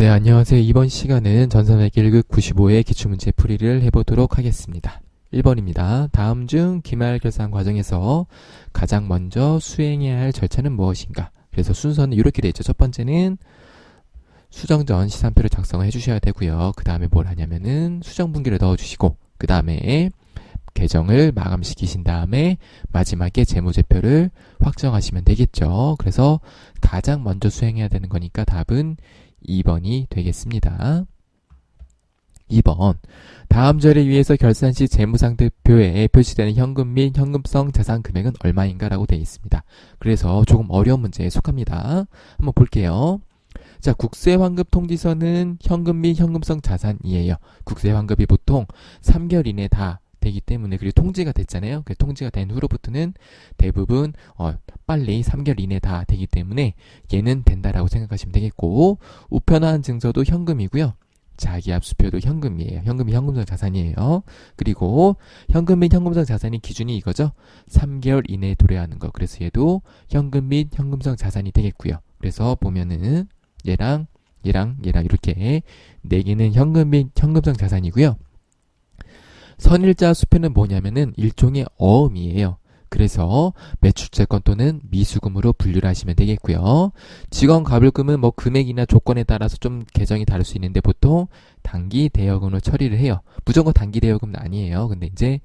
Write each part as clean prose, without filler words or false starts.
네, 안녕하세요. 이번 시간은 전산회계 1급 95의 기출문제 풀이를 해보도록 하겠습니다. 1번입니다. 다음 중 기말 결산 과정에서 가장 먼저 수행해야 할 절차는 무엇인가? 그래서 순서는 이렇게 되어 있죠. 첫 번째는 수정 전 시산표를 작성을 해주셔야 되고요. 그 다음에 뭘 하냐면은 수정 분기를 넣어주시고, 그 다음에 계정을 마감시키신 다음에 마지막에 재무제표를 확정하시면 되겠죠. 그래서 가장 먼저 수행해야 되는 거니까 답은 2번이 되겠습니다. 2번. 다음 절에 의해서 결산 시 재무상태표에 표시되는 현금 및 현금성 자산 금액은 얼마인가 라고 되어 있습니다. 그래서 조금 어려운 문제에 속합니다. 한번 볼게요. 자, 국세환급 통지서는 현금 및 현금성 자산이에요. 국세환급이 보통 3개월 이내에 다 되기 때문에, 그리고 통지가 됐잖아요. 그 통지가 된 후로부터는 대부분 빨리 3개월 이내에 다 되기 때문에 얘는 된다라고 생각하시면 되겠고, 우편화한 증서도 현금이고요. 자기압수표도 현금이에요. 현금이 현금성 자산이에요. 그리고 현금 및 현금성 자산이 기준이 이거죠. 3개월 이내에 도래하는 거. 그래서 얘도 현금 및 현금성 자산이 되겠고요. 그래서 보면은 얘랑 이렇게 4개는 현금 및 현금성 자산이고요. 선일자 수표는 뭐냐면은 일종의 어음이에요. 그래서 매출채권 또는 미수금으로 분류를 하시면 되겠고요. 직원 가불금은 뭐 금액이나 조건에 따라서 좀 계정이 다를 수 있는데 보통 단기 대여금으로 처리를 해요. 무조건 단기 대여금은 아니에요. 근데 이제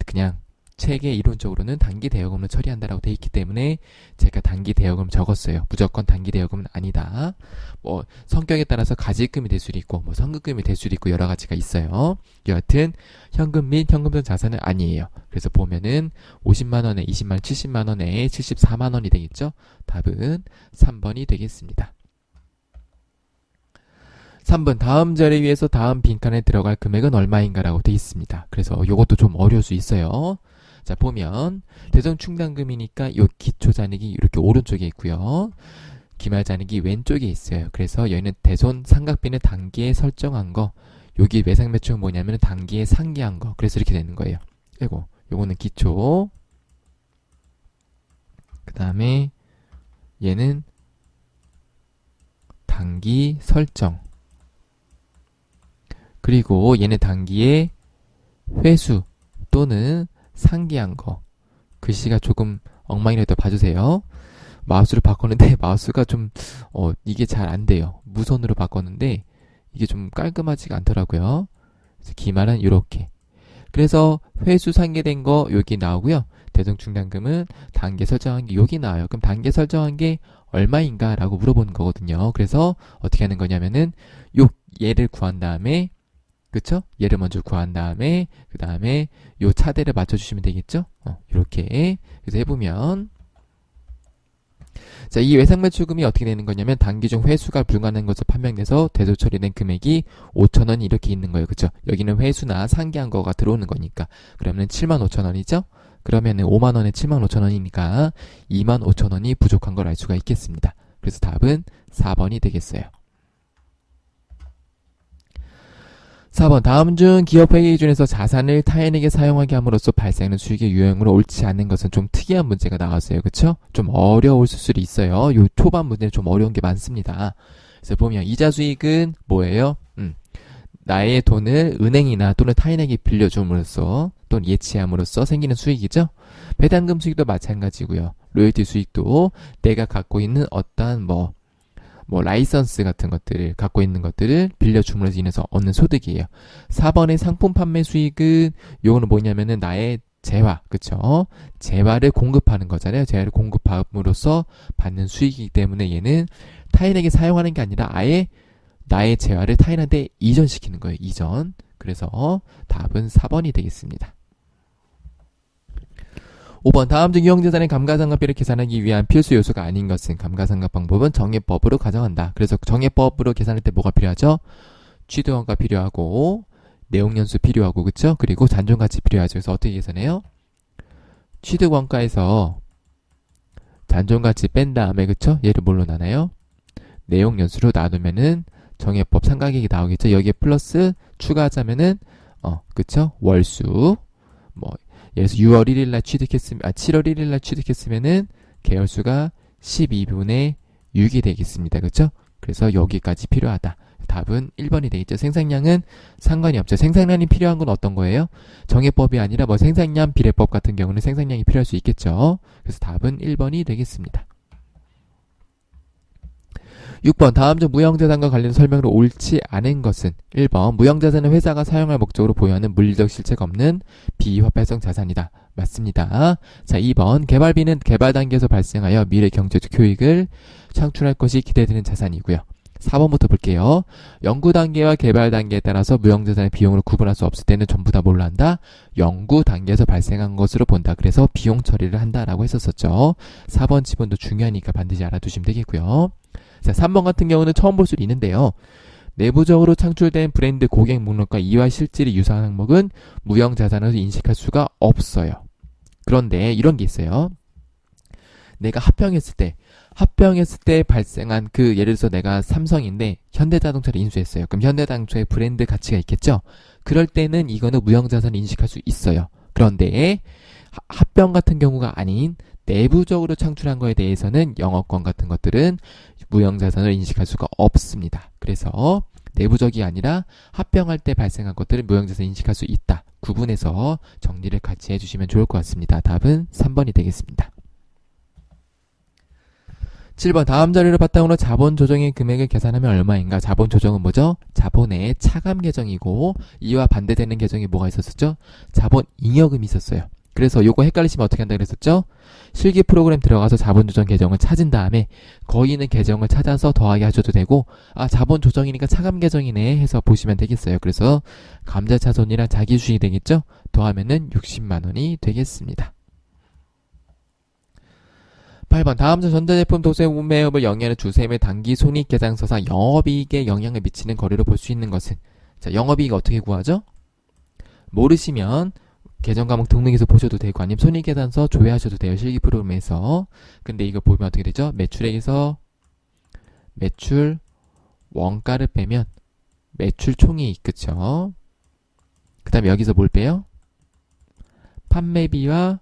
그냥 책에 이론적으로는 단기 대여금으로 처리한다라고 돼 있기 때문에 제가 단기 대여금 적었어요. 무조건 단기 대여금은 아니다. 뭐 성격에 따라서 가지금이 될 수도 있고 뭐 선급금이 될 수도 있고 여러 가지가 있어요. 여하튼 현금 및 현금성 자산은 아니에요. 그래서 보면은 50만 원에 20만 원, 70만 원에 74만 원이 되겠죠. 답은 3번이 되겠습니다. 3번. 다음 절에 의해서 다음 빈칸에 들어갈 금액은 얼마인가 라고 되어 있습니다. 그래서 이것도 좀 어려울 수 있어요. 자, 보면 대손충당금이니까 요 기초잔액이 이렇게 오른쪽에 있고요. 기말잔액이 왼쪽에 있어요. 그래서 여기는 대손 삼각비는 단기에 설정한 거, 여기 외상매출은 뭐냐면 단기에 상기한 거. 그래서 이렇게 되는 거예요. 그리고 요거는 기초, 그 다음에 얘는 단기 설정, 그리고 얘는 단기에 회수 또는 상기한 거. 글씨가 조금 엉망이라도 봐주세요. 마우스를 바꿨는데 마우스가 좀 이게 잘 안 돼요. 무선으로 바꿨는데 이게 좀 깔끔하지가 않더라고요. 그래서 기말은 이렇게. 그래서 회수 상기된 거 여기 나오고요. 대손충당금은 단계 설정한 게 여기 나와요. 그럼 단계 설정한 게 얼마인가 라고 물어보는 거거든요. 그래서 어떻게 하는 거냐면은 얘를 구한 다음에, 그쵸? 얘를 먼저 구한 다음에 그 다음에 요 차대를 맞춰주시면 되겠죠? 이렇게. 그래서 해보면, 자, 이 외상매출금이 어떻게 되는 거냐면 단기 중 회수가 불가능한 것으로 판명돼서 대조 처리된 금액이 5,000원이 이렇게 있는 거예요. 그쵸? 여기는 회수나 상기한 거가 들어오는 거니까. 그러면 75,000원이죠? 그러면은 5만원에 75,000원이니까 25,000원이 부족한 걸 알 수가 있겠습니다. 그래서 답은 4번이 되겠어요. 4번. 다음 중 기업회계 기준에서 자산을 타인에게 사용하게 함으로써 발생하는 수익의 유형으로 옳지 않은 것은 좀 특이한 문제가 나왔어요. 그쵸? 좀 어려울 수도 있어요. 요 초반 문제는 좀 어려운 게 많습니다. 그래서 보면 이자 수익은 뭐예요? 나의 돈을 은행이나 또는 타인에게 빌려줌으로써 또는 예치함으로써 생기는 수익이죠. 배당금 수익도 마찬가지고요. 로열티 수익도 내가 갖고 있는 어떠한 뭐 라이선스 같은 것들을 갖고 있는 것들을 빌려줌으로 인해서 얻는 소득이에요. 4번의 상품 판매 수익은 요거는 뭐냐면은 나의 재화, 그쵸? 재화를 공급하는 거잖아요. 재화를 공급함으로써 받는 수익이기 때문에 얘는 타인에게 사용하는 게 아니라 아예 나의 재화를 타인한테 이전시키는 거예요. 이전. 그래서 답은 4번이 되겠습니다. 5번. 다음 중 유형자산의 감가상각비를 계산하기 위한 필수 요소가 아닌 것은 감가상각 방법은 정해법으로 가정한다. 그래서 정해법으로 계산할 때 뭐가 필요하죠? 취득원가 필요하고 내용연수 필요하고, 그쵸? 그리고 잔존가치 필요하죠. 그래서 어떻게 계산해요? 취득원가에서 잔존가치 뺀 다음에, 그쵸? 얘를 뭘로 나눠요? 내용연수로 나누면은 정해법 상가액이 나오겠죠. 여기에 플러스 추가하자면은 그쵸? 월수, 뭐 예를 들어서 6월 1일날 취득했으면 7월 1일날 취득했으면은 계열수가 12분의 6이 되겠습니다. 그쵸? 그래서 여기까지 필요하다. 답은 1번이 되겠죠. 생산량은 상관이 없죠. 생산량이 필요한 건 어떤 거예요? 정해법이 아니라 뭐 생산량 비례법 같은 경우는 생산량이 필요할 수 있겠죠. 그래서 답은 1번이 되겠습니다. 6번 다음 중 무형자산과 관련 설명으로 옳지 않은 것은 1번 무형자산은 회사가 사용할 목적으로 보유하는 물리적 실체가 없는 비화폐성 자산이다. 맞습니다. 자, 2번 개발비는 개발 단계에서 발생하여 미래 경제적 효익을 창출할 것이 기대되는 자산이고요. 4번부터 볼게요. 연구 단계와 개발 단계에 따라서 무형자산의 비용으로 구분할 수 없을 때는 전부 다 뭘로 한다? 연구 단계에서 발생한 것으로 본다. 그래서 비용 처리를 한다라고 했었었죠. 4번 지분도 중요하니까 반드시 알아두시면 되겠고요. 자, 3번 같은 경우는 처음 볼 수 있는데요. 내부적으로 창출된 브랜드 고객 목록과 이와 실질이 유사한 항목은 무형자산으로 인식할 수가 없어요. 그런데 이런 게 있어요. 내가 합병했을 때 발생한 예를 들어서 내가 삼성인데 현대자동차를 인수했어요. 그럼 현대자동차의 브랜드 가치가 있겠죠? 그럴 때는 이거는 무형자산을 인식할 수 있어요. 그런데 합병 같은 경우가 아닌 내부적으로 창출한 거에 대해서는 영업권 같은 것들은 무형자산을 인식할 수가 없습니다. 그래서 내부적이 아니라 합병할 때 발생한 것들은 무형자산을 인식할 수 있다. 구분해서 정리를 같이 해주시면 좋을 것 같습니다. 답은 3번이 되겠습니다. 7번 다음 자료를 바탕으로 자본 조정의 금액을 계산하면 얼마인가? 자본 조정은 뭐죠? 자본의 차감 계정이고 이와 반대되는 계정이 뭐가 있었었죠? 자본 잉여금이 있었어요. 그래서 요거 헷갈리시면 어떻게 한다 그랬었죠? 실기 프로그램 들어가서 자본 조정 계정을 찾은 다음에 거기 있는 계정을 찾아서 더하기 하셔도 되고 자본 조정이니까 차감 계정이네 해서 보시면 되겠어요. 그래서 감자차손이랑 자기주식이 되겠죠? 더하면은 60만원이 되겠습니다. 8번 다음 중 전자제품 도세매업을 영위하는 주셈의 단기 손익계산서상 영업이익에 영향을 미치는 거래로 볼 수 있는 것은 자, 영업이익 어떻게 구하죠? 모르시면 계정과목 등록에서 보셔도 되고 아니면 손익계산서 조회하셔도 돼요. 실기 프로그램에서. 근데 이거 보면 어떻게 되죠? 매출액에서 매출 원가를 빼면 매출 총이익, 그쵸? 그 다음에 여기서 뭘 빼요? 판매비와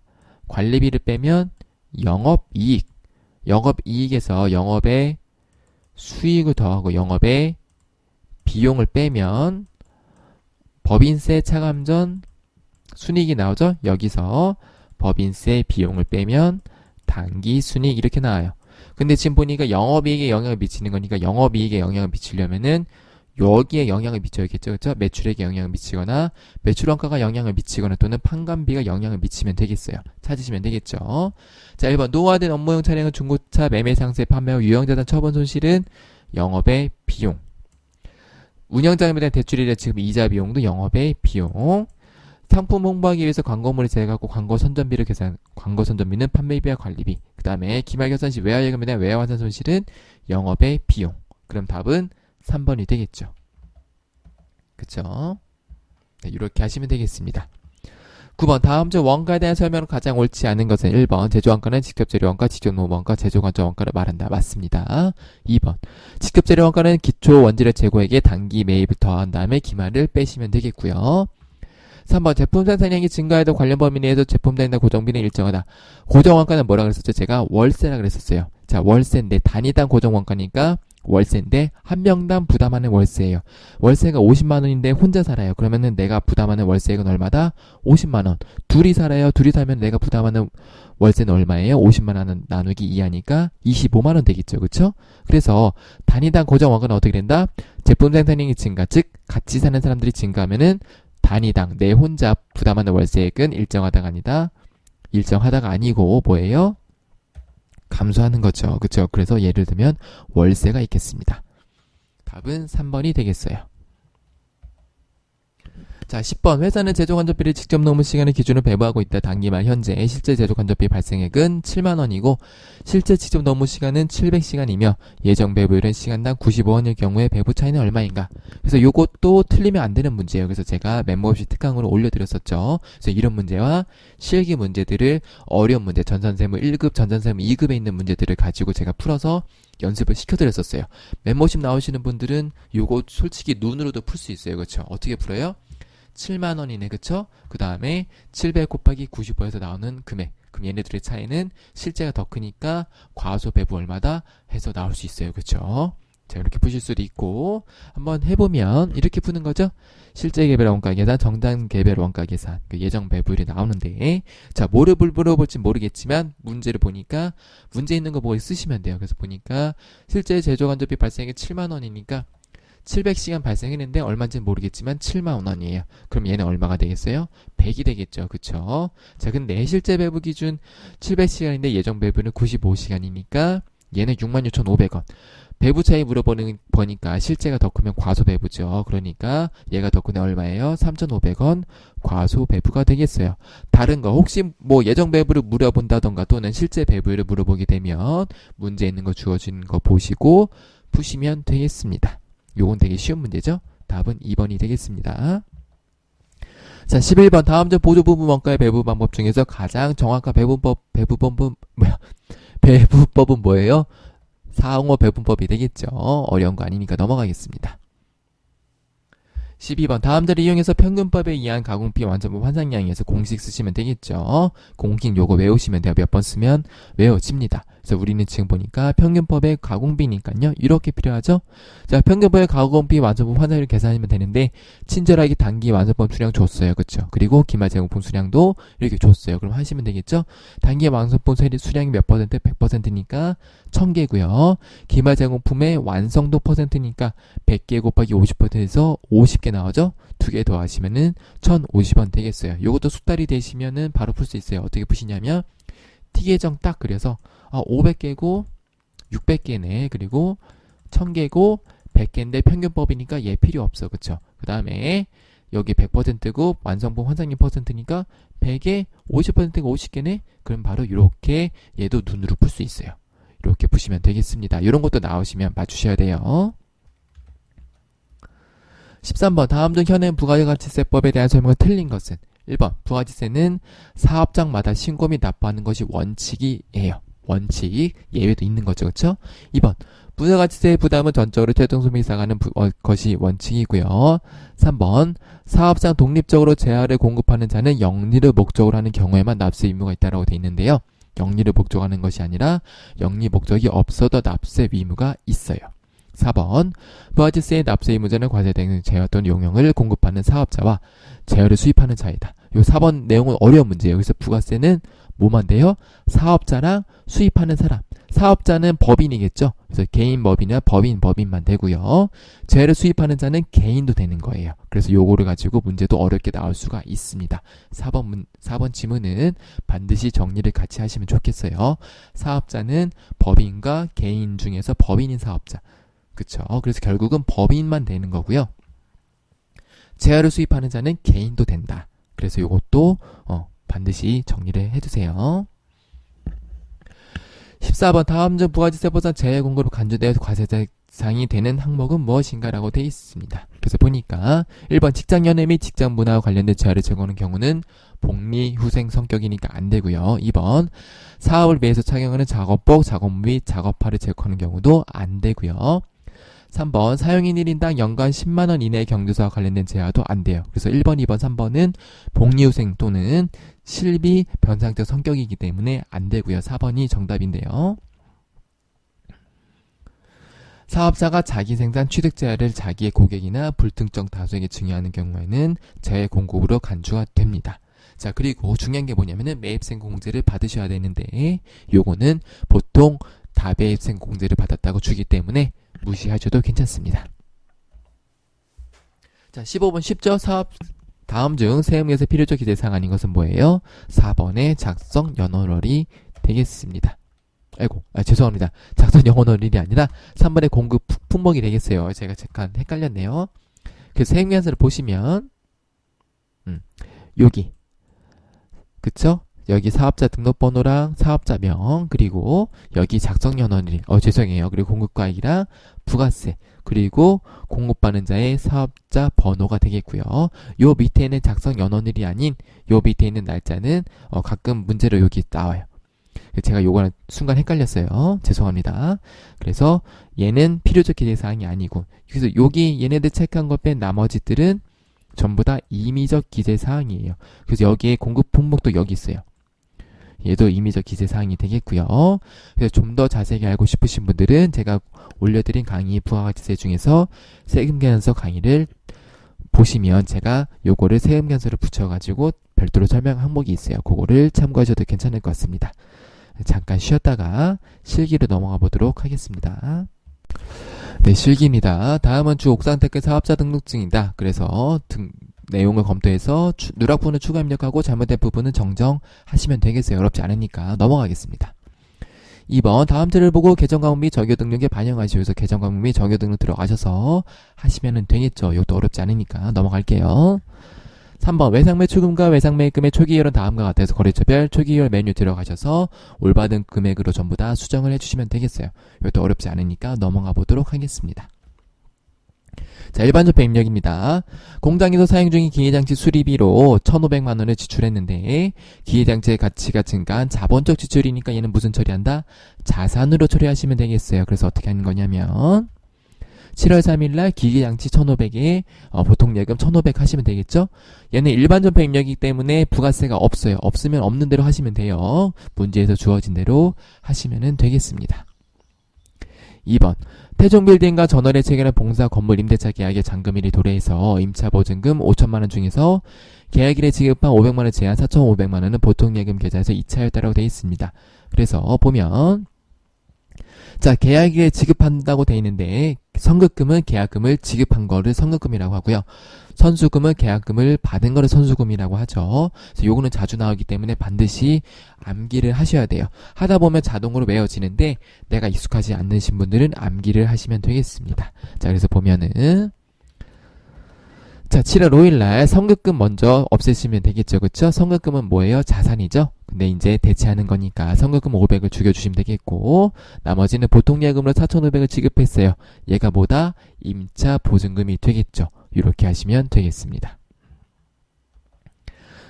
관리비를 빼면 영업이익. 영업이익에서 영업의 수익을 더하고 영업의 비용을 빼면 법인세 차감 전 순이익이 나오죠? 여기서 법인세 비용을 빼면 단기 순이익 이렇게 나와요. 근데 지금 보니까 영업이익에 영향을 미치는 거니까 영업이익에 영향을 미치려면은 여기에 영향을 미쳐야겠죠. 그렇죠? 매출액에 영향을 미치거나 매출원가가 영향을 미치거나 또는 판관비가 영향을 미치면 되겠어요. 찾으시면 되겠죠. 자, 1번 노후화된 업무용 차량은 중고차 매매 상세 판매 후 유형자산 처분 손실은 영업의 비용. 운영자금에 대한 대출이라 지금 이자 비용도 영업의 비용. 상품 홍보하기 위해서 광고물을 제작하고 광고 선전비를 계산. 광고 선전비는 판매비와 관리비. 그 다음에 기말결산 시 외화예금에 대한 외화환산 손실은 영업의 비용. 그럼 답은 3번이 되겠죠. 그쵸? 네, 이렇게 하시면 되겠습니다. 9번 다음 중 원가에 대한 설명으로 가장 옳지 않은 것은 1번 제조원가는 직접 재료원가, 직접 노무원가, 제조관점 원가를 말한다. 맞습니다. 2번 직접 재료원가는 기초 원재료 재고액에 단기 매입을 더한 다음에 기말을 빼시면 되겠고요. 3번 제품 생산량이 증가해도 관련 범위 내에서 제품 단위당 고정비는 일정하다. 고정원가는 뭐라 그랬었죠? 제가 월세라 그랬었어요. 자, 월세인데 단위당 고정원가니까 월세인데 한 명당 부담하는 월세예요. 월세가 50만원인데 혼자 살아요. 그러면은 내가 부담하는 월세액은 얼마다? 50만원. 둘이 살아요. 둘이 살면 내가 부담하는 월세는 얼마예요? 50만원 나누기 2하니까 25만원 되겠죠. 그쵸? 그래서 단위당 고정원가는 어떻게 된다? 제품 생산량이 증가, 즉 같이 사는 사람들이 증가하면은 단위당 내 혼자 부담하는 월세액은 일정하다가 아니다. 일정하다가 아니고 뭐예요? 감소하는 거죠. 그쵸? 그래서 예를 들면 월세가 있겠습니다. 답은 3번이 되겠어요. 자, 10번 회사는 제조간접비를 직접 넘은 시간을 기준으로 배부하고 있다. 단기말 현재 실제 제조간접비 발생액은 7만원이고 실제 직접 넘은 시간은 700시간이며 예정 배부율은 시간당 95원일 경우에 배부 차이는 얼마인가? 그래서 요것도 틀리면 안 되는 문제예요. 그래서 제가 멤버십 특강으로 올려드렸었죠. 그래서 이런 문제와 실기 문제들을 어려운 문제, 전산세무 1급, 전산세무 2급에 있는 문제들을 가지고 제가 풀어서 연습을 시켜드렸었어요. 멤버십 나오시는 분들은 요거 솔직히 눈으로도 풀 수 있어요. 그렇죠? 어떻게 풀어요? 7만원이네, 그쵸? 그 다음에 700 곱하기 95에서 나오는 금액. 그럼 얘네들의 차이는 실제가 더 크니까 과소 배부 얼마다 해서 나올 수 있어요. 그쵸? 자, 이렇게 푸실 수도 있고, 한번 해보면 이렇게 푸는 거죠. 실제 개별 원가 계산, 정당 개별 원가 계산, 그 예정 배분이 나오는데, 자, 뭐를 물어볼지 모르겠지만, 문제를 보니까, 문제 있는 거 보고 쓰시면 돼요. 그래서 보니까, 실제 제조 간접비 발생액이 7만원이니까, 700시간 발생했는데, 얼마인지는 모르겠지만, 7만원이에요. 그럼 얘는 얼마가 되겠어요? 100이 되겠죠. 그쵸? 자, 근데 실제 배분 기준 700시간인데, 예정 배분은 95시간이니까, 얘는 66,500원. 배부 차이 물어보니까 실제가 더 크면 과소 배부죠. 그러니까 얘가 더 크면 얼마예요? 3,500원 과소 배부가 되겠어요. 다른 거 혹시 뭐 예정 배부를 물어본다던가 또는 실제 배부를 물어보게 되면 문제 있는 거 주어진 거 보시고 푸시면 되겠습니다. 요건 되게 쉬운 문제죠. 답은 2번이 되겠습니다. 자, 11번 다음 점 보조 부분 원가의 배부 방법 중에서 가장 정확한 배부법은 뭐예요? 상호 배분법이 되겠죠. 어려운 거 아니니까 넘어가겠습니다. 12번 다음 자를 이용해서 평균법에 의한 가공비 완전법 환산량에서 공식 쓰시면 되겠죠. 공식 요거 외우시면 돼요. 몇 번 쓰면 외워집니다. 그래서 우리는 지금 보니까 평균법의 가공비니까요. 이렇게 필요하죠. 자, 평균법의 가공비 완전법 환산율 계산하면 되는데 친절하게 단기 완전법 수량 줬어요. 그쵸? 그리고 기말 제공품 수량도 이렇게 줬어요. 그럼 하시면 되겠죠. 단기 완성품 수량이 몇 퍼센트? 100%니까 1000개고요. 기말 제공품의 완성도 퍼센트니까 100개 곱하기 50%에서 50개 나오죠? 2개 더 하시면은 1050원 되겠어요. 요것도 숙달이 되시면은 바로 풀 수 있어요. 어떻게 푸시냐면 T계정 딱 그려서 500개고 600개네. 그리고 1000개고 100개인데 평균법이니까 얘 필요 없어. 그쵸? 그 다음에 여기 100%고 완성품 환산율 퍼센트니까 100에 50%가 50개네. 그럼 바로 이렇게 얘도 눈으로 풀 수 있어요. 이렇게 푸시면 되겠습니다. 이런 것도 나오시면 맞추셔야 돼요. 13번 다음 중 현행 부가가치세법에 대한 설명이 틀린 것은 1번 부가가치세는 사업장마다 신고 및 납부하는 것이 원칙이에요. 원칙 예외도 있는 거죠. 그렇죠? 2번 부가가치세 부담은 전적으로 최종소비자가 하는 것이 원칙이고요. 3번 사업장 독립적으로 재화를 공급하는 자는 영리를 목적으로 하는 경우에만 납세 의무가 있다고 되어 있는데요. 영리를 목적으로 하는 것이 아니라 영리 목적이 없어도 납세 의무가 있어요. 4번 부가가치세의 납세 의무자는 과세된 재화 또는 용역을 공급하는 사업자와 재화를 수입하는 자이다. 요 4번 내용은 어려운 문제예요. 그래서 부가세는 뭐만 돼요? 사업자랑 수입하는 사람. 사업자는 법인이겠죠. 그래서 개인 법인이나 법인만 되고요. 재화를 수입하는 자는 개인도 되는 거예요. 그래서 요거를 가지고 문제도 어렵게 나올 수가 있습니다. 4번 지문은 반드시 정리를 같이 하시면 좋겠어요. 사업자는 법인과 개인 중에서 법인인 사업자. 그쵸? 그래서 결국은 법인만 되는 거고요. 재화를 수입하는 자는 개인도 된다. 그래서 요것도 반드시 정리를 해두세요. 14번 다음 중 부가가치세법상 재화 공급으로 간주되어 과세 대상이 되는 항목은 무엇인가 라고 되어 있습니다. 그래서 보니까 1번 직장연회 및 직장문화와 관련된 재화를 제공하는 경우는 복리후생 성격이니까 안 되고요. 2번 사업을 위해서 착용하는 작업복, 작업무 및 작업화를 제공하는 경우도 안 되고요. 3번 사용인 1인당 연간 10만원 이내의 경조사와 관련된 재화도 안 돼요. 그래서 1번, 2번, 3번은 복리후생 또는 실비 변상적 성격이기 때문에 안 되고요. 4번이 정답인데요. 사업자가 자기 생산 취득 재화를 자기의 고객이나 불특정 다수에게 증여하는 경우에는 재화 공급으로 간주가 됩니다. 자, 그리고 중요한 게 뭐냐면은 매입생 공제를 받으셔야 되는데 요거는 보통 다배입생 공제를 받았다고 주기 때문에 무시하셔도 괜찮습니다. 자, 15번 쉽죠? 사업 다음 중 세무에서 필요적 기재사항 아닌 것은 뭐예요? 4번의 작성 연원월이 되겠습니다. 죄송합니다. 작성 연원월이 아니라 3번의 공급 품목이 되겠어요. 제가 잠깐 헷갈렸네요. 그래서 세무계산서를 보시면 여기 그쵸? 여기 사업자 등록번호랑 사업자명 그리고 여기 작성연원일 죄송해요. 그리고 공급가액이랑 부가세 그리고 공급받는 자의 사업자 번호가 되겠고요. 요 밑에는 작성연원일이 아닌 요 밑에 있는 날짜는 가끔 문제로 여기 나와요. 제가 요거는 순간 헷갈렸어요. 죄송합니다. 그래서 얘는 필요적 기재사항이 아니고 그래서 여기 얘네들 체크한 것 뺀 나머지들은 전부 다 임의적 기재사항이에요. 그래서 여기에 공급 품목도 여기 있어요. 얘도 임의적 기재사항이 되겠고요. 그래서 좀 더 자세히 알고 싶으신 분들은 제가 올려드린 강의 부가가치세 중에서 세금계산서 강의를 보시면 제가 요거를 세금계산서를 붙여가지고 별도로 설명 항목이 있어요. 그거를 참고하셔도 괜찮을 것 같습니다. 잠깐 쉬었다가 실기로 넘어가 보도록 하겠습니다. 네, 실기입니다. 다음은 주 옥상테크 사업자 등록증이다. 그래서 내용을 검토해서 누락 부분을 추가 입력하고 잘못된 부분은 정정하시면 되겠어요. 어렵지 않으니까 넘어가겠습니다. 2번 다음 틀을 보고 계정과목 및 정교 등록에 반영하시오. 그래서 계정과목 및 정교 등록 들어가셔서 하시면 되겠죠. 이것도 어렵지 않으니까 넘어갈게요. 3번 외상매출금과 외상매입금의 초기이율은 다음과 같아서 거래처별 초기이율 메뉴 들어가셔서 올바른 금액으로 전부 다 수정을 해주시면 되겠어요. 이것도 어렵지 않으니까 넘어가 보도록 하겠습니다. 자, 일반적폐 입력입니다. 공장에서 사용 중인 기계장치 수리비로 1,500만원을 지출했는데 기계장치의 가치가 증가한 자본적 지출이니까 얘는 무슨 처리한다? 자산으로 처리하시면 되겠어요. 그래서 어떻게 하는 거냐면 7월 3일날 기계장치 1,500에 보통예금 1,500 하시면 되겠죠? 얘는 일반전폐 입력이기 때문에 부가세가 없어요. 없으면 없는 대로 하시면 돼요. 문제에서 주어진 대로 하시면 되겠습니다. 2번 태종빌딩과 전월에 체결한 봉사 건물 임대차 계약의 잔금일이 도래해서 임차 보증금 5천만원 중에서 계약일에 지급한 500만원 제한 4,500만원은 보통예금 계좌에서 이차였다라고 되어 있습니다. 그래서 보면 자, 계약일에 지급한다고 되어 있는데 선급금은 계약금을 지급한 거를 선급금이라고 하고요. 선수금은 계약금을 받은 거를 선수금이라고 하죠. 그래서 요거는 자주 나오기 때문에 반드시 암기를 하셔야 돼요. 하다 보면 자동으로 외워지는데 내가 익숙하지 않으신 분들은 암기를 하시면 되겠습니다. 자, 그래서 보면은 자, 7월 5일날 선급금 먼저 없애시면 되겠죠. 그쵸? 선급금은 뭐예요? 자산이죠? 근데 이제 대체하는 거니까 선급금 500을 죽여주시면 되겠고 나머지는 보통예금으로 4,500을 지급했어요. 얘가 뭐다? 임차 보증금이 되겠죠. 이렇게 하시면 되겠습니다.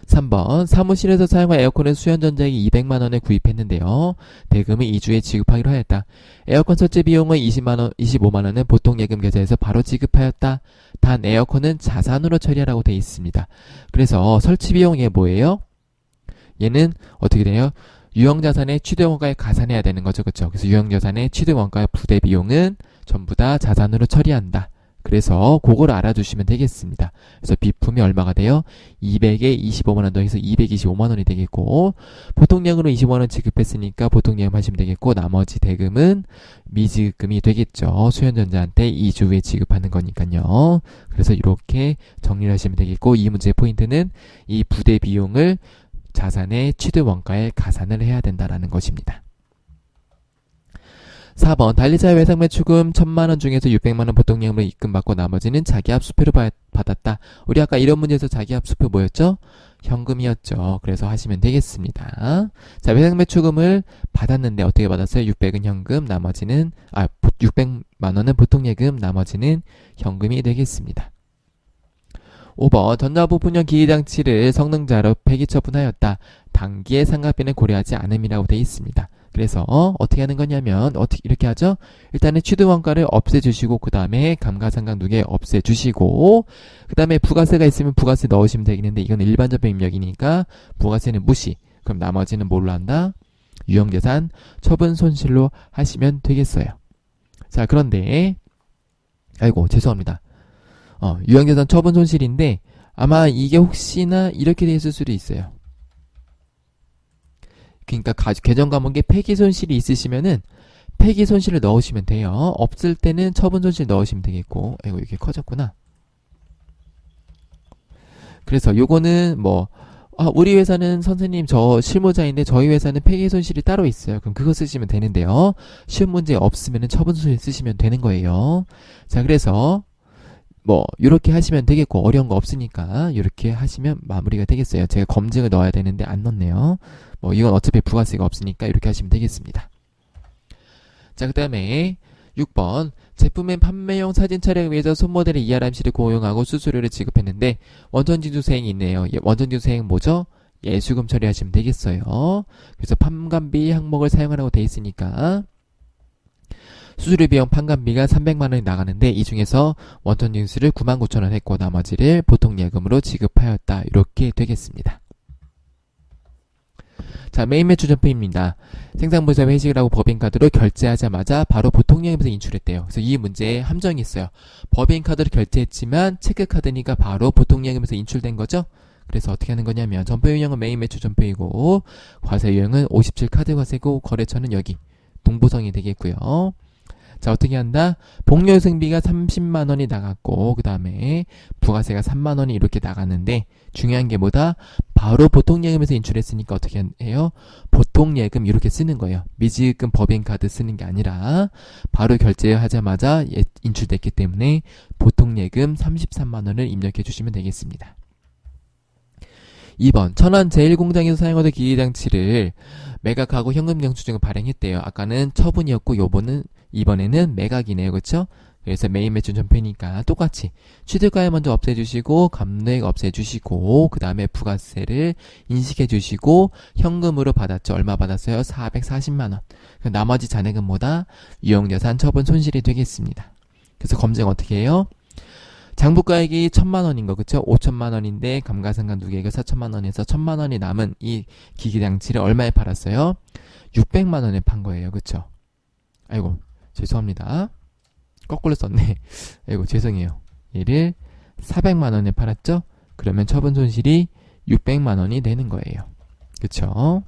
3번 사무실에서 사용한 에어컨은 수연전자기 200만원에 구입했는데요. 대금을 2주에 지급하기로 하였다. 에어컨 설치 비용은 25만원은 보통예금 계좌에서 바로 지급하였다. 단 에어컨은 자산으로 처리하라고 되어 있습니다. 그래서 설치 비용이 뭐예요? 얘는 어떻게 돼요? 유형자산의 취득원가에 가산해야 되는 거죠. 그쵸? 그래서 유형자산의 취득원가 부대 비용은 전부 다 자산으로 처리한다. 그래서 그걸 알아두시면 되겠습니다. 그래서 비품이 얼마가 돼요? 200에 25만원 더해서 225만원이 되겠고 보통예금으로 25만원 지급했으니까 보통예금 하시면 되겠고 나머지 대금은 미지급금이 되겠죠. 수연전자한테 2주 후에 지급하는 거니까요. 그래서 이렇게 정리를 하시면 되겠고 이 문제의 포인트는 이 부대 비용을 자산의 취득원가에 가산을 해야 된다라는 것입니다. 4번 달리차의 외상매출금 1,000만원 중에서 600만원 보통예금으로 입금받고 나머지는 자기합수표로 받았다. 우리 아까 이런 문제에서 자기합수표 뭐였죠? 현금이었죠. 그래서 하시면 되겠습니다. 자, 외상매출금을 받았는데 어떻게 받았어요? 600은 현금, 나머지는 600만원은 보통예금, 나머지는 현금이 되겠습니다. 5번 전자부품용 기계장치를 성능자로 폐기 처분하였다. 단기의 상각비는 고려하지 않음이라고 되어 있습니다. 그래서 어떻게 하는 거냐면 이렇게 하죠. 일단은 취득원가를 없애주시고 그 다음에 감가상각 누계 없애주시고 그 다음에 부가세가 있으면 부가세 넣으시면 되겠는데 이건 일반적인 입력이니까 부가세는 무시. 그럼 나머지는 뭘로 한다? 유형재산 처분 손실로 하시면 되겠어요. 자, 그런데 아이고 죄송합니다. 유형재산 처분 손실인데 아마 이게 혹시나 이렇게 돼 있을 수도 있어요. 그러니까 계정 과목에 폐기 손실이 있으시면은 폐기 손실을 넣으시면 돼요. 없을 때는 처분 손실 넣으시면 되겠고. 아이고 이게 커졌구나. 그래서 요거는 우리 회사는 선생님 저 실무자인데 저희 회사는 폐기 손실이 따로 있어요. 그럼 그거 쓰시면 되는데요. 쉬운 문제 없으면은 처분 손실 쓰시면 되는 거예요. 자, 그래서 요렇게 하시면 되겠고, 어려운 거 없으니까, 요렇게 하시면 마무리가 되겠어요. 제가 검증을 넣어야 되는데 안 넣었네요. 이건 어차피 부가세가 없으니까, 이렇게 하시면 되겠습니다. 자, 그 다음에, 6번. 제품의 판매용 사진 촬영을 위해서 손모델의 ERMC를 고용하고 수수료를 지급했는데, 원천징수 수행이 있네요. 원천징수 수행 뭐죠? 예수금 처리하시면 되겠어요. 그래서 판관비 항목을 사용하라고 돼 있으니까, 수수료 비용 판관비가 300만원이 나가는데 이 중에서 원천징수를 99,000원 했고 나머지를 보통예금으로 지급하였다. 이렇게 되겠습니다. 자, 메인 매출 전표입니다. 생산부에서 회식을 하고 법인카드로 결제하자마자 바로 보통예금에서 인출했대요. 그래서 이 문제에 함정이 있어요. 법인카드로 결제했지만 체크카드니까 바로 보통예금에서 인출된 거죠. 그래서 어떻게 하는 거냐면 전표 유형은 메인 매출 전표이고 과세 유형은 57 카드 과세고 거래처는 여기 동보성이 되겠고요. 자, 어떻게 한다? 복료승비가 30만원이 나갔고 그 다음에 부가세가 3만원이 이렇게 나갔는데 중요한 게 뭐다? 바로 보통예금에서 인출했으니까 어떻게 해요? 보통예금 이렇게 쓰는 거예요. 미지급금 법인카드 쓰는 게 아니라 바로 결제하자마자 인출됐기 때문에 보통예금 33만원을 입력해 주시면 되겠습니다. 2번 천안 제1공장에서 사용하던 기기장치를 매각하고 현금 영수증을 발행했대요. 아까는 처분이었고 이번에는 매각이네요. 그렇죠? 그래서 메인 매출 전표니까 똑같이 취득가액 먼저 없애주시고 감액 없애주시고 그 다음에 부가세를 인식해주시고 현금으로 받았죠. 얼마 받았어요? 440만원. 나머지 잔액은 뭐다? 유형자산 처분 손실이 되겠습니다. 그래서 검증 어떻게 해요? 장부가액이 1000만원인 거, 그쵸? 5천만원인데 감가상각 누계액이 4천만원에서 1000만원이 남은 이 기기장치를 얼마에 팔았어요? 600만원에 판 거예요. 그쵸? 아이고, 죄송합니다. 거꾸로 썼네. 아이고, 죄송해요. 얘를 400만원에 팔았죠? 그러면 처분 손실이 600만원이 되는 거예요. 그쵸?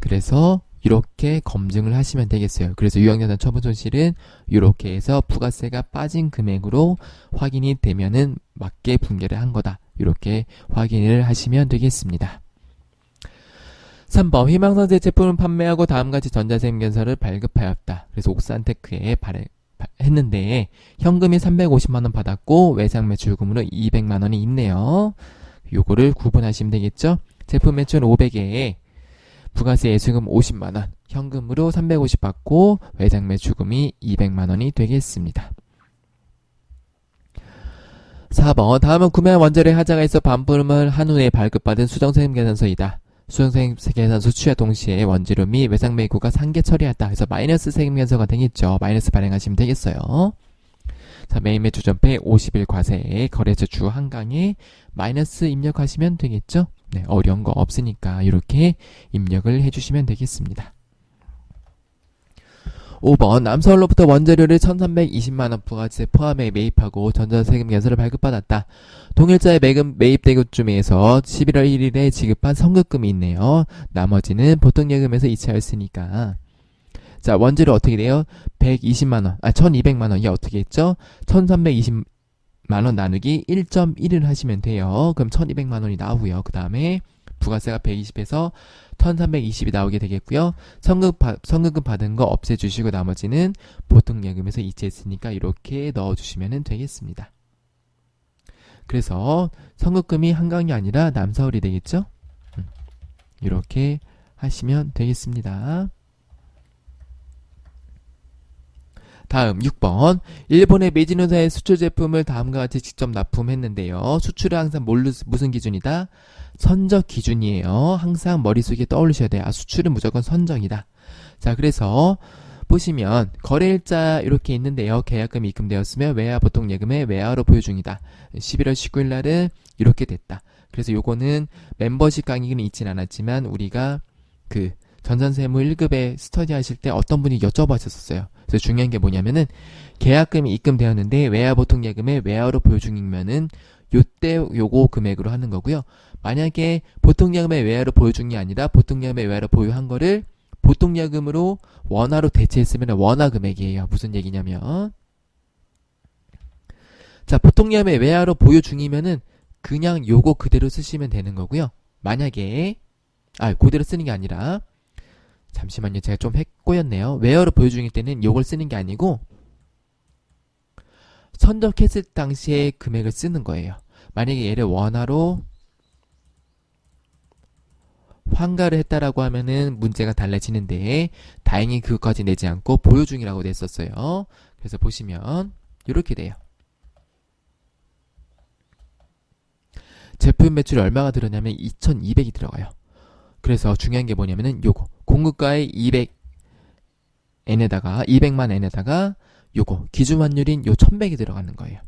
그래서 이렇게 검증을 하시면 되겠어요. 그래서 유형자산 처분 손실은 이렇게 해서 부가세가 빠진 금액으로 확인이 되면은 맞게 분계를 한 거다. 이렇게 확인을 하시면 되겠습니다. 3번 희망사세 제품을 판매하고 다음같이 전자세금계산서를 발급하였다. 그래서 옥산테크에 했는데 현금이 350만원 받았고 외상매출금으로 200만원이 있네요. 요거를 구분하시면 되겠죠. 제품 매출 500에 부가세 예수금 50만원, 현금으로 350 받고 외상매출금이 200만원이 되겠습니다. 4번 다음은 구매한 원자료에 하자가 있어 반품을 한 후에 발급받은 수정세금계산서이다. 수정세금계산서 수취와 동시에 원재료 및 외상매입고가 상계 처리했다. 그래서 마이너스 세금계산서가 되겠죠. 마이너스 발행하시면 되겠어요. 자, 메인 매출 전폐 50일 과세에 거래처 주 한강에 마이너스 입력하시면 되겠죠. 네, 어려운 거 없으니까 이렇게 입력을 해주시면 되겠습니다. 5번 남서울로부터 원재료를 1320만원 부가세 포함에 매입하고 전자세금계산서를 발급받았다. 동일자에 매입대금 중에서 11월 1일에 지급한 선급금이 있네요. 나머지는 보통예금에서 이체하였으니까 자, 원재료 어떻게 돼요? 120만원, 1200만원. 이게 어떻게 했죠? 1320만원 나누기 1.1을 하시면 돼요. 그럼 1200만원이 나오고요. 그 다음에 부가세가 120에서 1320이 나오게 되겠고요. 선급금 받은 거 없애주시고 나머지는 보통예금에서 이체했으니까 이렇게 넣어주시면 되겠습니다. 그래서 선급금이 한강이 아니라 남서울이 되겠죠? 이렇게 하시면 되겠습니다. 다음 6번 일본의 메이지노사의 수출 제품을 다음과 같이 직접 납품했는데요. 수출은 항상 무슨 기준이다? 선적 기준이에요. 항상 머릿속에 떠올리셔야 돼요. 수출은 무조건 선적이다. 자, 그래서 보시면 거래일자 이렇게 있는데요. 계약금이 입금되었으면 외화 보통예금의 외화로 보유 중이다. 11월 19일 날은 이렇게 됐다. 그래서 요거는 멤버십 강의는 있진 않았지만 우리가 그 전산세무 1급에 스터디 하실 때 어떤 분이 여쭤보셨었어요. 그래서 중요한 게 뭐냐면은 계약금이 입금되었는데 외화보통예금의 외화로 보유 중이면은 요때 요거 금액으로 하는 거고요. 만약에 보통예금의 외화로 보유 중이 아니라 보통예금의 외화로 보유한 거를 보통예금으로 원화로 대체했으면 원화 금액이에요. 무슨 얘기냐면 자, 보통예금의 외화로 보유 중이면은 그냥 요거 그대로 쓰시면 되는 거고요. 만약에 그대로 쓰는 게 아니라 잠시만요. 제가 좀 꼬였네요. 외화로 보유 중일 때는 요걸 쓰는 게 아니고 선적했을 당시에 금액을 쓰는 거예요. 만약에 얘를 원화로 환가를 했다라고 하면은 문제가 달라지는데 다행히 그것까지 내지 않고 보유 중이라고 냈었어요. 그래서 보시면 이렇게 돼요. 제품 매출이 얼마가 들었냐면 2200이 들어가요. 그래서 중요한 게 뭐냐면은 요거 공급가의 200N에다가 200만 N에다가 요거 기준 환율인 요 1100이 들어가는 거예요.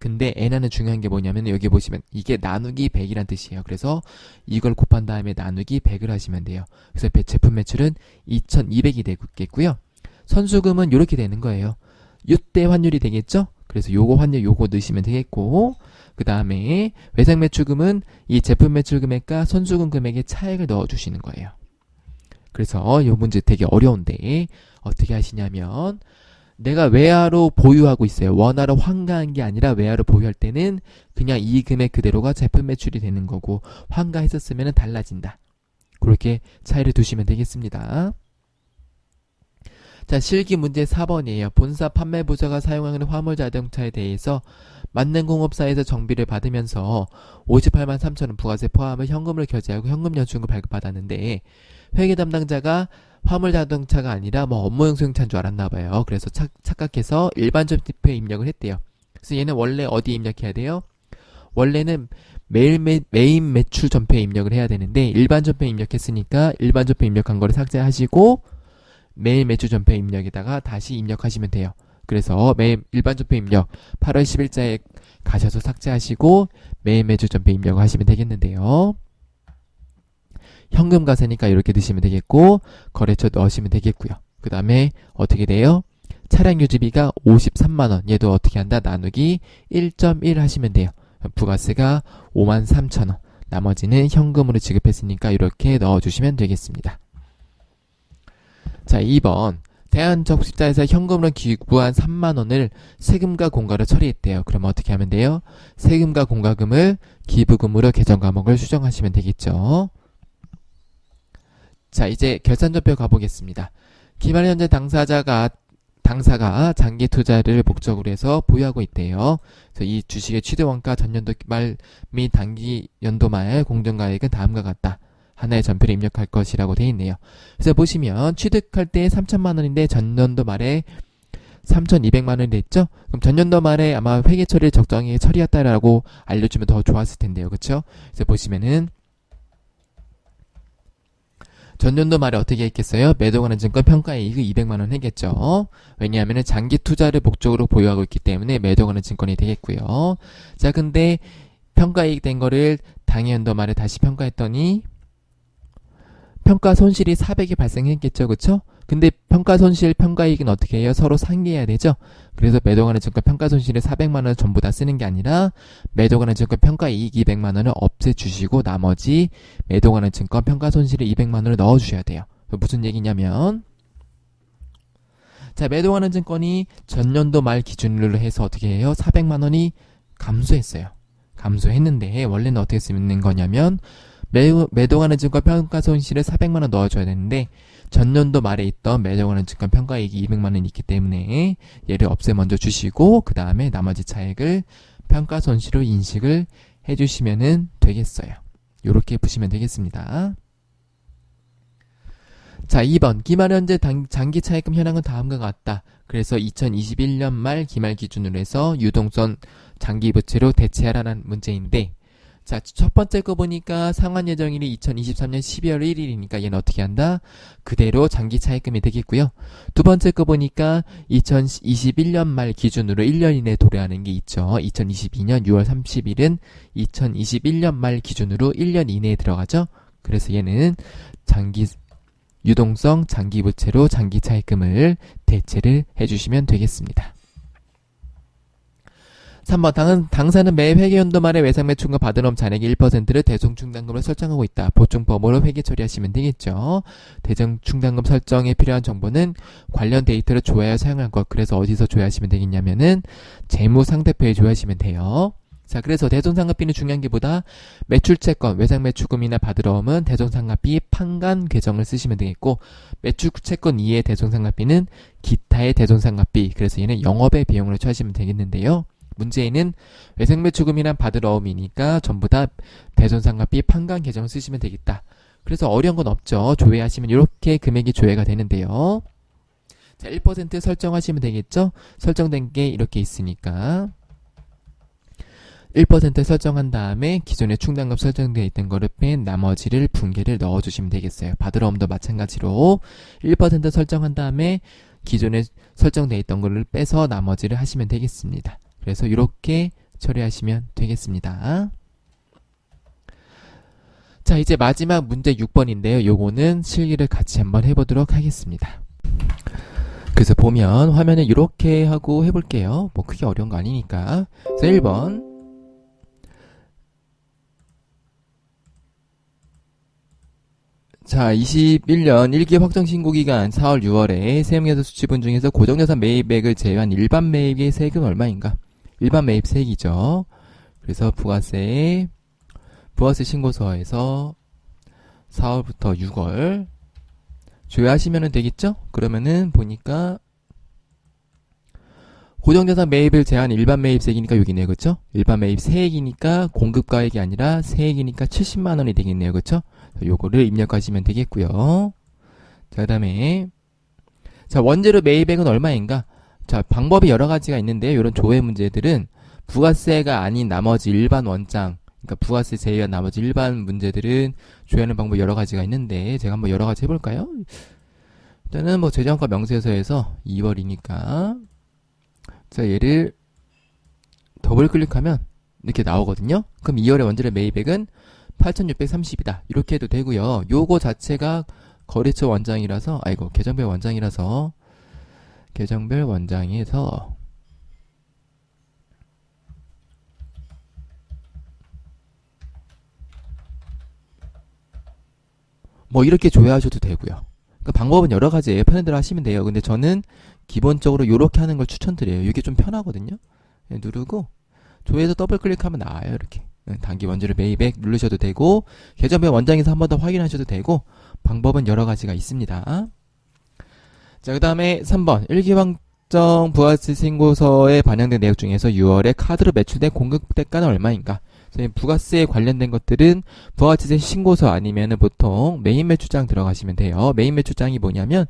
근데 N하는 중요한 게 뭐냐면 여기 보시면 이게 나누기 100이란 뜻이에요. 그래서 이걸 곱한 다음에 나누기 100을 하시면 돼요. 그래서 제품 매출은 2200이 되겠고요. 선수금은 이렇게 되는 거예요. 이때 환율이 되겠죠? 그래서 요거 환율 요거 넣으시면 되겠고, 그 다음에 외상 매출금은 이 제품 매출 금액과 선수금 금액의 차액을 넣어주시는 거예요. 그래서 이 문제 되게 어려운데 어떻게 하시냐면, 내가 외화로 보유하고 있어요. 원화로 환가한 게 아니라 외화로 보유할 때는 그냥 이 금액 그대로가 제품 매출이 되는 거고, 환가했었으면 달라진다. 그렇게 차이를 두시면 되겠습니다. 자, 실기 문제 4번이에요. 본사 판매부서가 사용하는 화물 자동차에 대해서 만능공업사에서 정비를 받으면서 58만 3천원 부가세 포함을 현금으로 결제하고 현금 연수금을 발급받았는데, 회계 담당자가 화물 자동차가 아니라 업무용 소형차인 줄 알았나봐요. 그래서 착각해서 일반 점표에 입력을 했대요. 그래서 얘는 원래 어디에 입력해야 돼요? 원래는 메인 매출 점표에 입력을 해야 되는데, 일반 점표에 입력했으니까 일반 점표에 입력한 거를 삭제하시고 매일 매출 점표 입력에다가 다시 입력하시면 돼요. 그래서 일반 점표 입력 8월 10일자에 가셔서 삭제하시고 매일 매출 점표 입력을 하시면 되겠는데요. 현금 가세니까 이렇게 넣으시면 되겠고, 거래처 넣으시면 되겠고요. 그 다음에 어떻게 돼요? 차량 유지비가 53만원. 얘도 어떻게 한다? 나누기 1.1 하시면 돼요. 부가세가 5만 3천원. 나머지는 현금으로 지급했으니까 이렇게 넣어주시면 되겠습니다. 자, 2번. 대한적십자에서 현금으로 기부한 3만원을 세금과 공과로 처리했대요. 그럼 어떻게 하면 돼요? 세금과 공과금을 기부금으로 계정 과목을 수정하시면 되겠죠. 자, 이제 결산전표 가보겠습니다. 기말 현재 당사가 장기 투자를 목적으로 해서 보유하고 있대요. 그래서 이 주식의 취득원가 전년도 말 및 단기 연도 말 공정가액은 다음과 같다. 하나의 전표를 입력할 것이라고 되어 있네요. 그래서 보시면 취득할 때 3천만 원인데 전년도 말에 3,200만 원이 됐죠? 그럼 전년도 말에 아마 회계 처리를 적정하게 처리했다라고 알려주면 더 좋았을 텐데요. 그쵸? 그래서 보시면은 전년도 말에 어떻게 했겠어요? 매도가는 증권 평가이익을 200만원 했겠죠. 왜냐하면 장기 투자를 목적으로 보유하고 있기 때문에 매도가는 증권이 되겠고요. 자, 근데 평가이익 된 거를 당해연도 말에 다시 평가했더니 평가 손실이 400이 발생했겠죠. 그쵸? 근데 평가 손실, 평가이익은 어떻게 해요? 서로 상기해야 되죠? 그래서 매도가는 증권 평가 손실을 400만원을 전부 다 쓰는 게 아니라 매도가는 증권 평가이익 200만원을 없애주시고 나머지 매도가는 증권 평가 손실을 200만원을 넣어주셔야 돼요. 무슨 얘기냐면, 자, 매도가는 증권이 전년도 말 기준으로 해서 어떻게 해요? 400만원이 감소했어요. 감소했는데 원래는 어떻게 쓰는 거냐면 매도가는 증권 평가 손실을 400만원 넣어줘야 되는데 전년도 말에 있던 매도가는 증권 평가이익이 200만원이 있기 때문에 얘를 없애 먼저 주시고 그 다음에 나머지 차액을 평가 손실로 인식을 해주시면 되겠어요. 이렇게 보시면 되겠습니다. 자, 2번 기말 현재 장기 차입금 현황은 다음과 같다. 그래서 2021년 말 기말 기준으로 해서 유동성 장기 부채로 대체하라는 문제인데, 자, 첫 번째 거 보니까 상환 예정일이 2023년 12월 1일이니까 얘는 어떻게 한다? 그대로 장기 차입금이 되겠고요. 두 번째 거 보니까 2021년 말 기준으로 1년 이내에 도래하는 게 있죠. 2022년 6월 30일은 2021년 말 기준으로 1년 이내에 들어가죠. 그래서 얘는 유동성 장기 부채로 장기 차입금을 대체를 해주시면 되겠습니다. 3번 당사는 매 회계연도 말에 외상 매출금 받은 잔액의 1%를 대손충당금으로 설정하고 있다. 보충법으로 회계 처리하시면 되겠죠. 대손충당금 설정에 필요한 정보는 관련 데이터를 조회하여 사용할 것. 그래서 어디서 조회하시면 되겠냐면은 재무상태표에 조회하시면 돼요. 자, 그래서 대손상각비는 중요한 게 보다 매출채권, 외상매출금이나 받으러 오면 대손상각비 판간 계정을 쓰시면 되겠고, 매출채권 이외의 대손상각비는 기타의 대손상각비, 그래서 얘는 영업의 비용으로 처하시면 되겠는데요. 문제에는 외상매출금이나 받으러 오미니까 전부 다 대손상각비 판간 계정을 쓰시면 되겠다. 그래서 어려운 건 없죠. 조회하시면 이렇게 금액이 조회가 되는데요. 자, 1% 설정하시면 되겠죠. 설정된 게 이렇게 있으니까 1% 설정한 다음에 기존에 충당금 설정되어 있던 거를 뺀 나머지를 분계를 넣어주시면 되겠어요. 받으러 오면도 마찬가지로 1% 설정한 다음에 기존에 설정되어 있던 거를 빼서 나머지를 하시면 되겠습니다. 그래서 이렇게 처리하시면 되겠습니다. 자, 이제 마지막 문제 6번인데요. 요거는 실기를 같이 한번 해보도록 하겠습니다. 그래서 보면 화면에 이렇게 하고 해볼게요. 뭐 크게 어려운 거 아니니까. 그래서 1번. 자, 21년 1기 확정 신고기간 4월 6월에 세무에서 수취분 중에서 고정자산 매입액을 제외한 일반 매입의 세액은 얼마인가? 일반 매입 세액이죠. 그래서 부가세 신고서에서 4월부터 6월 조회하시면 되겠죠? 그러면은 보니까 고정자산 매입을 제한 일반 매입세액이니까 여기네요. 그쵸? 일반 매입 세액이니까 공급가액이 아니라 세액이니까 70만원이 되겠네요. 그쵸? 요거를 입력하시면 되겠고요. 자, 그 다음에 자, 원재료 매입액은 얼마인가? 자, 방법이 여러 가지가 있는데요. 이런 조회 문제들은 부가세가 아닌 나머지 일반 원장, 그러니까 부가세 제외한 나머지 일반 문제들은 조회하는 방법이 여러 가지가 있는데 제가 한번 여러 가지 해볼까요? 일단은 뭐 재정과 명세서에서 2월이니까 자, 얘를 더블 클릭하면 이렇게 나오거든요. 그럼 2월의 원재료 매입액은 8,630이다. 이렇게 해도 되고요. 요거 자체가 거래처 원장이라서, 계정별 원장이라서, 계정별 원장에서, 뭐 이렇게 조회하셔도 되고요. 그러니까 방법은 여러 가지예요. 편한 대로 하시면 돼요. 근데 저는 기본적으로 이렇게 하는 걸 추천드려요. 이게 좀 편하거든요. 누르고, 조회해서 더블 클릭하면 나와요. 이렇게. 단기 원재료 매입액 누르셔도 되고 계정별 원장에서 한 번 더 확인하셔도 되고 방법은 여러 가지가 있습니다. 자, 그 다음에 3번 1기 확정 부가세 신고서에 반영된 내역 중에서 6월에 카드로 매출된 공급대가는 얼마인가? 부가세에 관련된 것들은 부가세 신고서 아니면은 보통 메인 매출장 들어가시면 돼요. 메인 매출장이 뭐냐면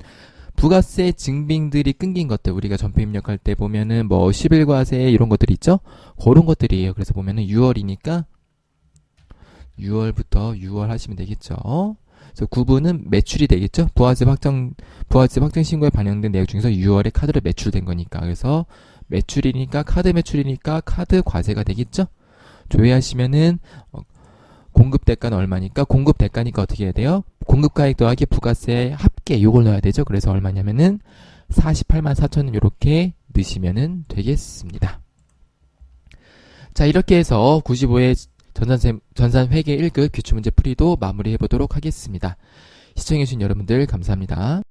부가세 증빙들이 끊긴 것들, 우리가 전표 입력할 때 보면은 뭐 11과세 이런 것들이 있죠? 그런 것들이에요. 그래서 보면은 6월이니까 6월부터 6월 하시면 되겠죠. 그래서 9부는 매출이 되겠죠? 부가세 확정 신고에 반영된 내역 중에서 6월에 카드로 매출된 거니까. 그래서 매출이니까 카드 매출이니까 카드 과세가 되겠죠? 조회하시면은 공급 대가는 얼마니까 공급 대가니까 어떻게 해야 돼요? 공급가액 더하기 부가세 합계 요걸 넣어야 되죠. 그래서 얼마냐면은 48만 4천원 요렇게 넣으시면은 되겠습니다. 자, 이렇게 해서 95회 전산회계 1급 기출문제 풀이도 마무리해 보도록 하겠습니다. 시청해주신 여러분들 감사합니다.